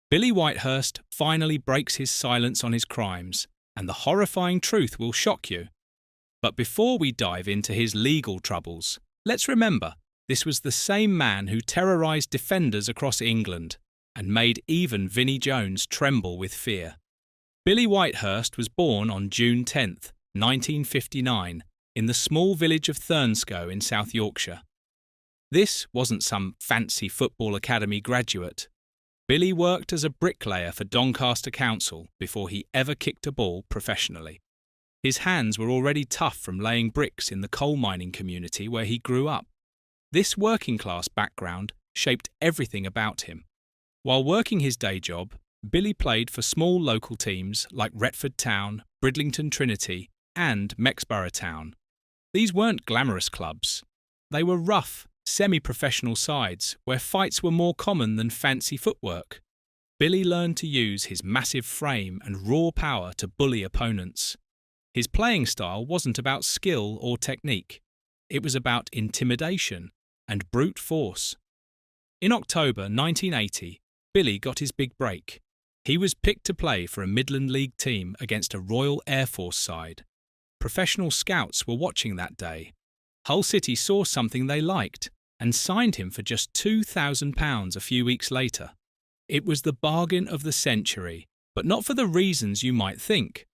Billy Whitehurst finally breaks his silence on his crimes, and the horrifying truth will shock you. But before we dive into his legal troubles, let's remember this was the same man who terrorized defenders across England and made even Vinnie Jones tremble with fear. Billy Whitehurst was born on June 10, 1959, in the small village of Thurnscoe in South Yorkshire. This wasn't some fancy football academy graduate. Billy worked as a bricklayer for Doncaster Council before he ever kicked a ball professionally. His hands were already tough from laying bricks in the coal mining community where he grew up. This working-class background shaped everything about him. While working his day job, Billy played for small local teams like Retford Town, Bridlington Trinity, and Mexborough Town. These weren't glamorous clubs. They were rough, semi-professional sides where fights were more common than fancy footwork. Billy learned to use his massive frame and raw power to bully opponents. His playing style wasn't about skill or technique. It was about intimidation and brute force. In October 1980, Billy got his big break. He was picked to play for a Midland League team against a Royal Air Force side. Professional scouts were watching that day. Hull City saw something they liked and signed him for just £2,000 a few weeks later. It was the bargain of the century, but not for the reasons you might think.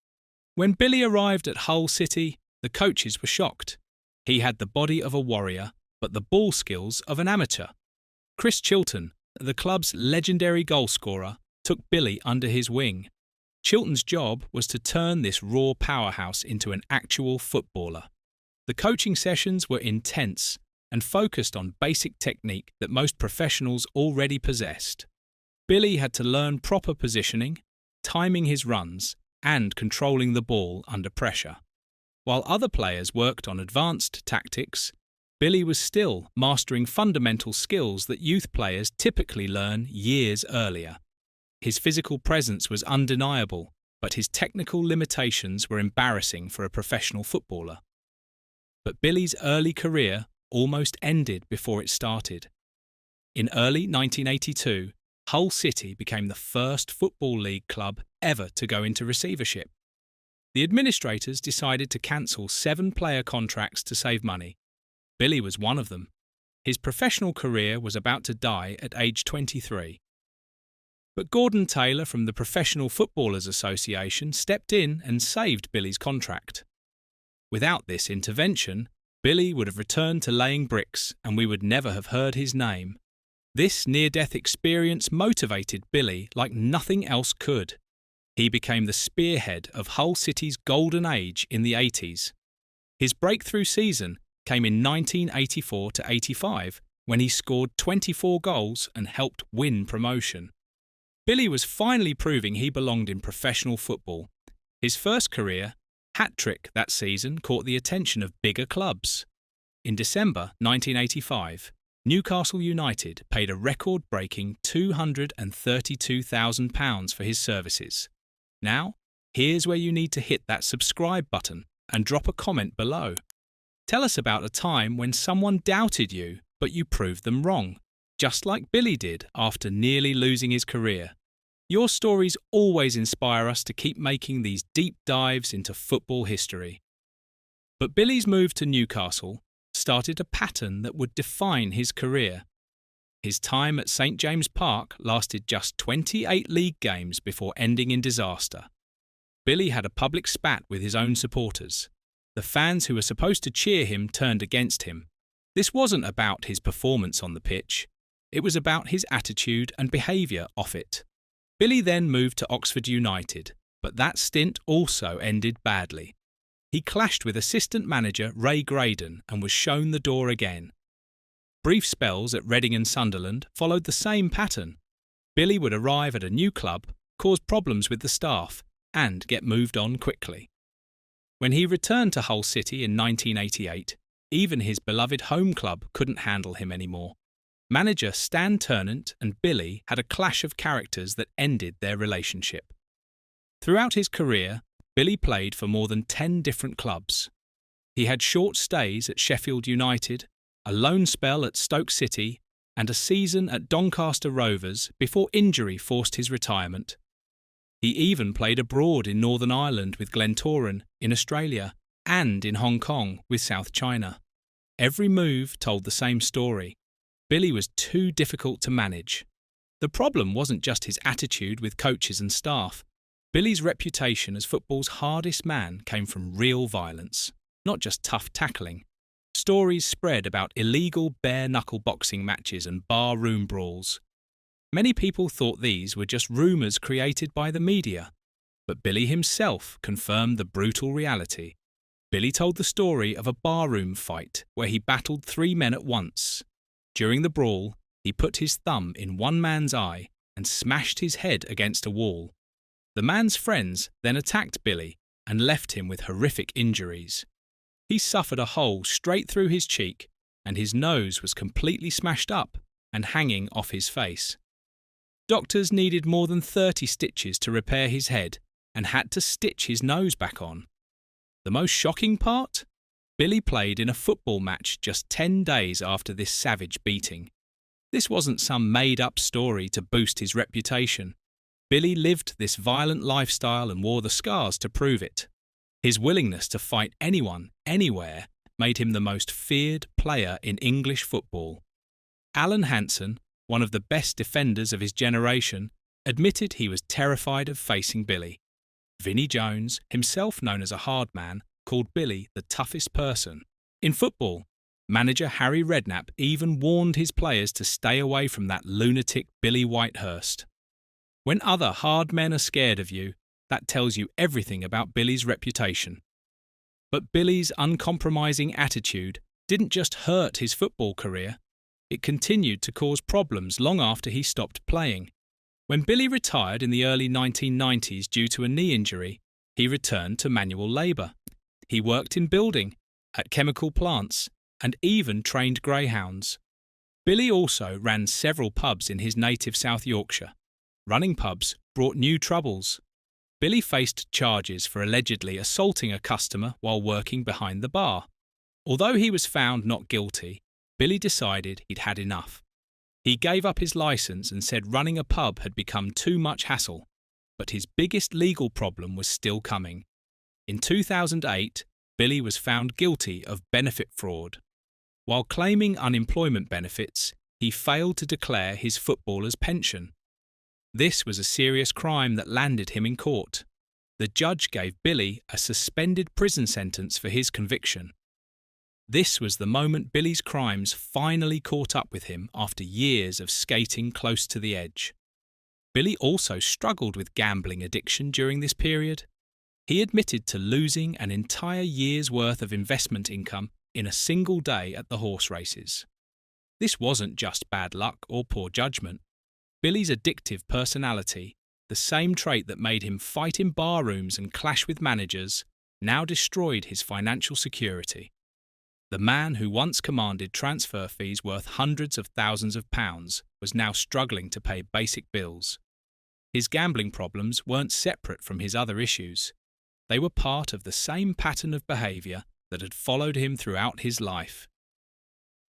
When Billy arrived at Hull City, the coaches were shocked. He had the body of a warrior, but the ball skills of an amateur. Chris Chilton, the club's legendary goalscorer, took Billy under his wing. Chilton's job was to turn this raw powerhouse into an actual footballer. The coaching sessions were intense and focused on basic technique that most professionals already possessed. Billy had to learn proper positioning, timing his runs, and controlling the ball under pressure. While other players worked on advanced tactics, Billy was still mastering fundamental skills that youth players typically learn years earlier. His physical presence was undeniable, but his technical limitations were embarrassing for a professional footballer. But Billy's early career almost ended before it started. In early 1982, Hull City became the first Football League club ever to go into receivership. The administrators decided to cancel 7 player contracts to save money. Billy was one of them. His professional career was about to die at age 23. But Gordon Taylor from the Professional Footballers Association stepped in and saved Billy's contract. Without this intervention, Billy would have returned to laying bricks and we would never have heard his name. This near-death experience motivated Billy like nothing else could. He became the spearhead of Hull City's golden age in the 80s. His breakthrough season came in 1984-85 when he scored 24 goals and helped win promotion. Billy was finally proving he belonged in professional football. His first career hat-trick that season caught the attention of bigger clubs. In December 1985, Newcastle United paid a record-breaking £232,000 for his services. Now, here's where you need to hit that subscribe button and drop a comment below. Tell us about a time when someone doubted you, but you proved them wrong, just like Billy did after nearly losing his career. Your stories always inspire us to keep making these deep dives into football history. But Billy's move to Newcastle started a pattern that would define his career. His time at St James Park lasted just 28 league games before ending in disaster. Billy had a public spat with his own supporters. The fans who were supposed to cheer him turned against him. This wasn't about his performance on the pitch. It was about his attitude and behaviour off it. Billy then moved to Oxford United, but that stint also ended badly. He clashed with assistant manager Ray Graydon and was shown the door again. Brief spells at Reading and Sunderland followed the same pattern. Billy would arrive at a new club, cause problems with the staff, and get moved on quickly. When he returned to Hull City in 1988, even his beloved home club couldn't handle him anymore. Manager Stan Ternant and Billy had a clash of characters that ended their relationship. Throughout his career, Billy played for more than 10 different clubs. He had short stays at Sheffield United, a loan spell at Stoke City, and a season at Doncaster Rovers before injury forced his retirement. He even played abroad in Northern Ireland with Glentoran, in Australia, and in Hong Kong with South China. Every move told the same story. Billy was too difficult to manage. The problem wasn't just his attitude with coaches and staff. Billy's reputation as football's hardest man came from real violence, not just tough tackling. Stories spread about illegal bare-knuckle boxing matches and bar-room brawls. Many people thought these were just rumours created by the media, but Billy himself confirmed the brutal reality. Billy told the story of a barroom fight where he battled 3 men at once. During the brawl, he put his thumb in one man's eye and smashed his head against a wall. The man's friends then attacked Billy and left him with horrific injuries. He suffered a hole straight through his cheek, and his nose was completely smashed up and hanging off his face. Doctors needed more than 30 stitches to repair his head and had to stitch his nose back on. The most shocking part? Billy played in a football match just 10 days after this savage beating. This wasn't some made-up story to boost his reputation. Billy lived this violent lifestyle and wore the scars to prove it. His willingness to fight anyone, anywhere, made him the most feared player in English football. Alan Hansen, one of the best defenders of his generation, admitted he was terrified of facing Billy. Vinnie Jones, himself known as a hard man, called Billy the toughest person. In football, manager Harry Redknapp even warned his players to stay away from that lunatic Billy Whitehurst. When other hard men are scared of you, that tells you everything about Billy's reputation. But Billy's uncompromising attitude didn't just hurt his football career, it continued to cause problems long after he stopped playing. When Billy retired in the early 1990s due to a knee injury, he returned to manual labour. He worked in building, at chemical plants, and even trained greyhounds. Billy also ran several pubs in his native South Yorkshire. Running pubs brought new troubles. Billy faced charges for allegedly assaulting a customer while working behind the bar. Although he was found not guilty, Billy decided he'd had enough. He gave up his licence and said running a pub had become too much hassle. But his biggest legal problem was still coming. In 2008, Billy was found guilty of benefit fraud. While claiming unemployment benefits, he failed to declare his footballer's pension. This was a serious crime that landed him in court. The judge gave Billy a suspended prison sentence for his conviction. This was the moment Billy's crimes finally caught up with him after years of skating close to the edge. Billy also struggled with gambling addiction during this period. He admitted to losing an entire year's worth of investment income in a single day at the horse races. This wasn't just bad luck or poor judgment. Billy's addictive personality, the same trait that made him fight in barrooms and clash with managers, now destroyed his financial security. The man who once commanded transfer fees worth hundreds of thousands of pounds was now struggling to pay basic bills. His gambling problems weren't separate from his other issues. They were part of the same pattern of behaviour that had followed him throughout his life.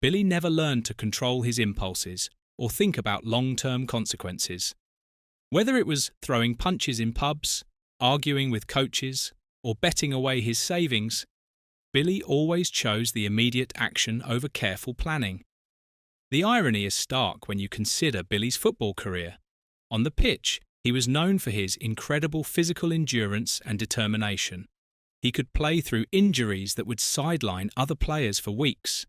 Billy never learned to control his impulses or think about long-term consequences. Whether it was throwing punches in pubs, arguing with coaches, or betting away his savings, Billy always chose the immediate action over careful planning. The irony is stark when you consider Billy's football career. On the pitch, he was known for his incredible physical endurance and determination. He could play through injuries that would sideline other players for weeks.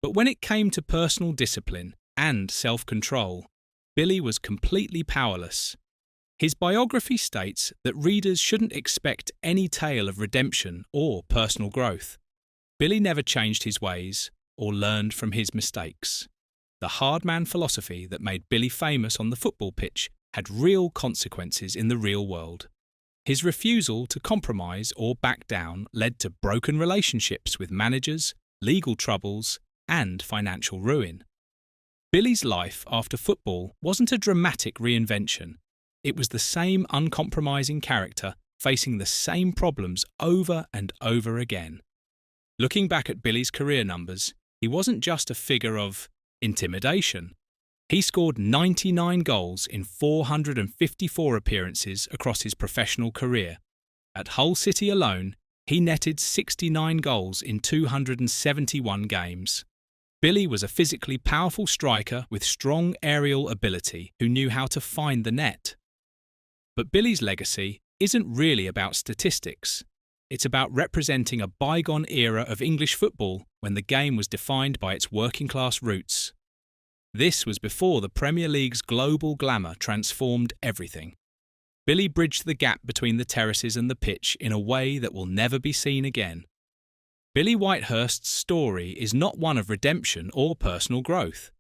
But when it came to personal discipline and self-control, Billy was completely powerless. His biography states that readers shouldn't expect any tale of redemption or personal growth. Billy never changed his ways or learned from his mistakes. The hard man philosophy that made Billy famous on the football pitch had real consequences in the real world. His refusal to compromise or back down led to broken relationships with managers, legal troubles, and financial ruin. Billy's life after football wasn't a dramatic reinvention. It was the same uncompromising character facing the same problems over and over again. Looking back at Billy's career numbers, he wasn't just a figure of Intimidation. He scored 99 goals in 454 appearances across his professional career. At Hull City alone, he netted 69 goals in 271 games. Billy was a physically powerful striker with strong aerial ability who knew how to find the net. But Billy's legacy isn't really about statistics. It's about representing a bygone era of English football when the game was defined by its working-class roots. This was before the Premier League's global glamour transformed everything. Billy bridged the gap between the terraces and the pitch in a way that will never be seen again. Billy Whitehurst's story is not one of redemption or personal growth.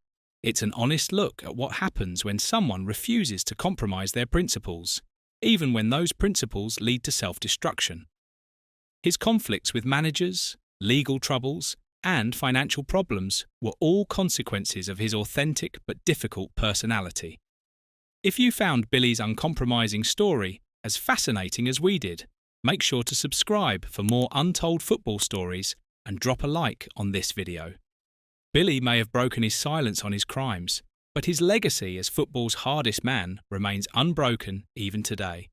It's an honest look at what happens when someone refuses to compromise their principles, even when those principles lead to self-destruction. His conflicts with managers, legal troubles, and financial problems were all consequences of his authentic but difficult personality. If you found Billy's uncompromising story as fascinating as we did, make sure to subscribe for more untold football stories and drop a like on this video. Billy may have broken his silence on his crimes, but his legacy as football's hardest man remains unbroken even today.